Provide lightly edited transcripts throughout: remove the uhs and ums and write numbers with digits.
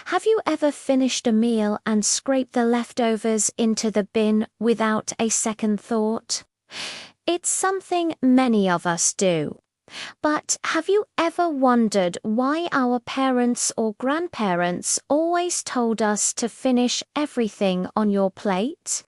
Have you ever finished a meal and scraped the leftovers into the bin without a second thought? It's something many of us do. But have you ever wondered why our parents or grandparents always told us to finish everything on your plate?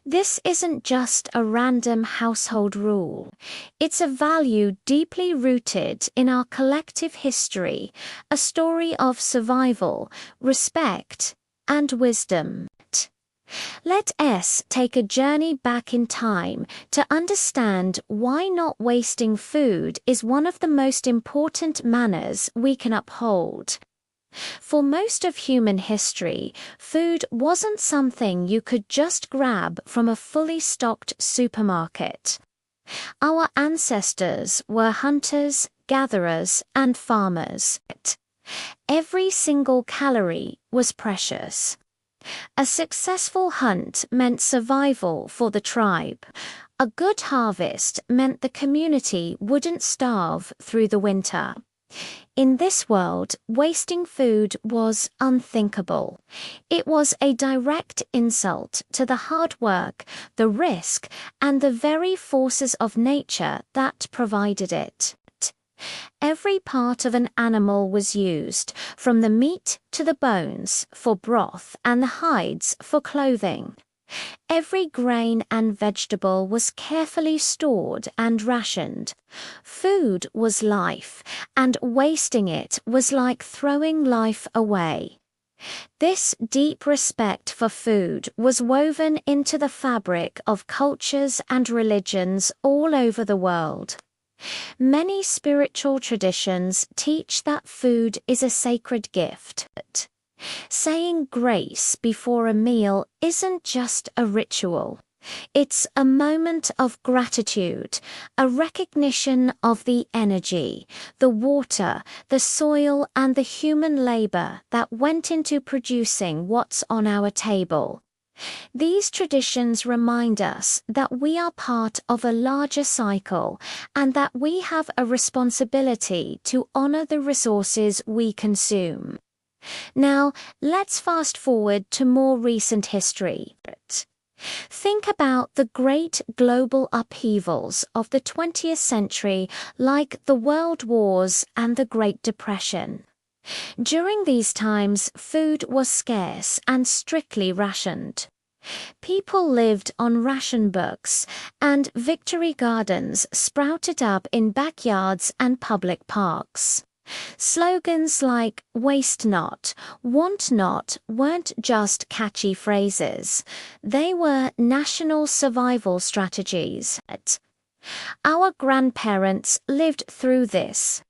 This isn't just a random household rule. It's a value deeply rooted in our collective history, a story of survival, respect, and wisdom. Let us take a journey back in time to understand why not wasting food is one of the most important manners we can uphold. For most of human history, food wasn't something you could just grab from a fully stocked supermarket. Our ancestors were hunters, gatherers, and farmers. Every single calorie was precious. A successful hunt meant survival for the tribe. A good harvest meant the community wouldn't starve through the winter. In this world, wasting food was unthinkable. It was a direct insult to the hard work, the risk, and the very forces of nature that provided it. Every part of an animal was used, from the meat to the bones for broth and the hides for clothing. Every grain and vegetable was carefully stored and rationed. Food was life, and wasting it was like throwing life away. This deep respect for food was woven into the fabric of cultures and religions all over the world. Many spiritual traditions teach that food is a sacred gift. Saying grace before a meal isn't just a ritual. It's a moment of gratitude, a recognition of the energy, the water, the soil, and the human labor that went into producing what's on our table. These traditions remind us that we are part of a larger cycle and that we have a responsibility to honor the resources we consume. Now, let's fast forward to more recent history. Think about the great global upheavals of the 20th century, like the World Wars and the Great Depression. During these times, food was scarce and strictly rationed. People lived on ration books, and victory gardens sprouted up in backyards and public parks. Slogans like "waste not, want not" weren't just catchy phrases. They were national survival strategies. Our grandparents lived through this.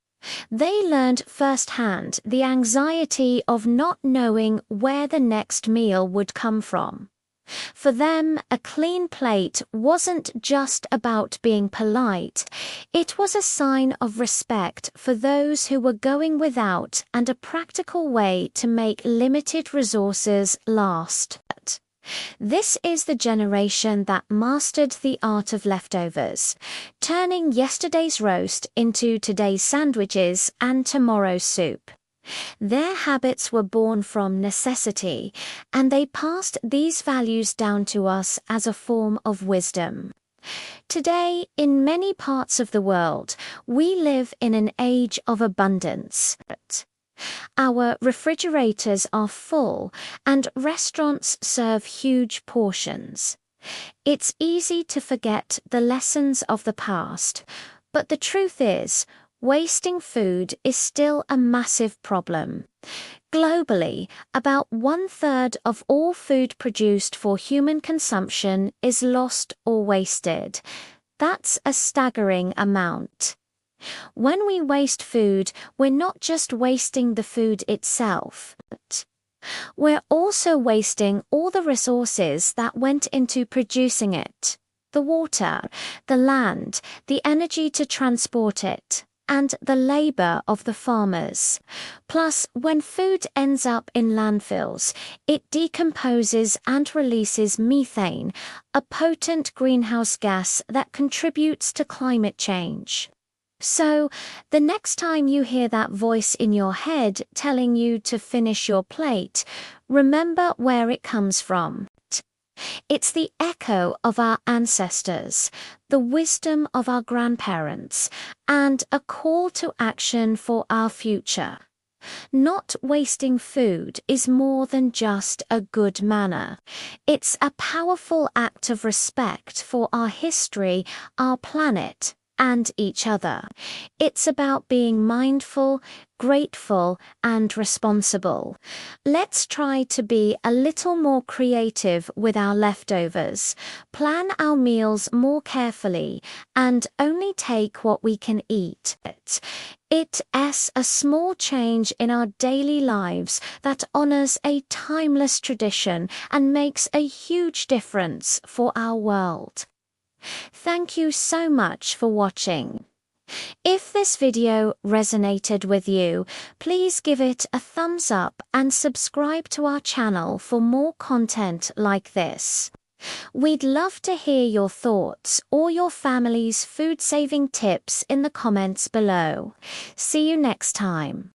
They learned firsthand the anxiety of not knowing where the next meal would come from. For them, a clean plate wasn't just about being polite. It was a sign of respect for those who were going without and a practical way to make limited resources last. This is the generation that mastered the art of leftovers, turning yesterday's roast into today's sandwiches and tomorrow's soup. Their habits were born from necessity, and they passed these values down to us as a form of wisdom. Today, in many parts of the world, we live in an age of abundance. Our refrigerators are full, and restaurants serve huge portions. It's easy to forget the lessons of the past, but the truth is, wasting food is still a massive problem. Globally, about 1/3 of all food produced for human consumption is lost or wasted. That's a staggering amount. When we waste food, we're not just wasting the food itself. We're also wasting all the resources that went into producing it. The water, the land, the energy to transport it, and the labor of the farmers. Plus, when food ends up in landfills, it decomposes and releases methane, a potent greenhouse gas that contributes to climate change. So, the next time you hear that voice in your head telling you to finish your plate, remember where it comes from. It's the echo of our ancestors, the wisdom of our grandparents, and a call to action for our future. Not wasting food is more than just a good manner. It's a powerful act of respect for our history, our planet, and each other. It's about being mindful, grateful, and responsible. Let's try to be a little more creative with our leftovers, plan our meals more carefully, and only take what we can eat. It's a small change in our daily lives that honors a timeless tradition and makes a huge difference for our world. Thank you so much for watching. If this video resonated with you, please give it a thumbs up and subscribe to our channel for more content like this. We'd love to hear your thoughts or your family's food-saving tips in the comments below. See you next time.